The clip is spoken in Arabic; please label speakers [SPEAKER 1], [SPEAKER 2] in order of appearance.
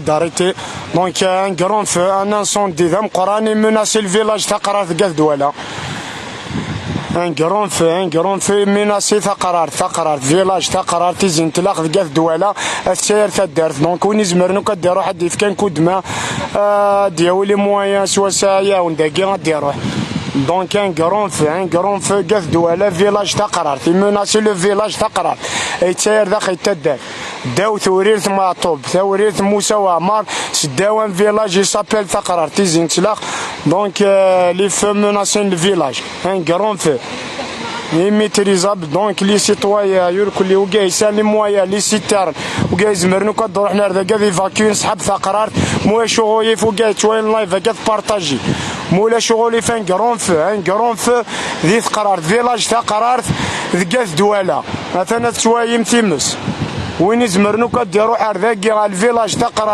[SPEAKER 1] solidarité. Donc un grand feu, un incendie ذا مقراني menacé le village تاع قرارة كاع دوالة. un grand feu menacé ثقرار فيلاج ثقرار تيزين تلاق كاع دوالة السير تاع الدارت. دونك وين يزمرنو كديرو حد كان كودما دياو لي مويان سوا ساعة ونداكي غديروه. Donc un grand feu كاع دوالة فيلاج ثقرار menacé le village ثقرار يتساير داخل التدار. داو ثوريرت معطوب ثوريرت موسى وعمار سداو ان فيلاج يسابيل ثقرار تيزين تلاق. دونك لي فو مناسين الفيلاج ان كرون فو ميتريزابل. دونك لي سيتوايا يركلي وكاع يسال لي مويا لي سيتار وكاع يزمرنو كدور حنا هذا كاع فاكيون سحاب ثقرار مولا شغل يفو كاع توين لايف كاع بارطاجي مولا شغل فان كرون فو ذي ثقرار فيلاج ثقرار كاع دوالة مثلا توايم تيمس وين يزمرنو كديرو حار ذاكي الفيلاج ثقرار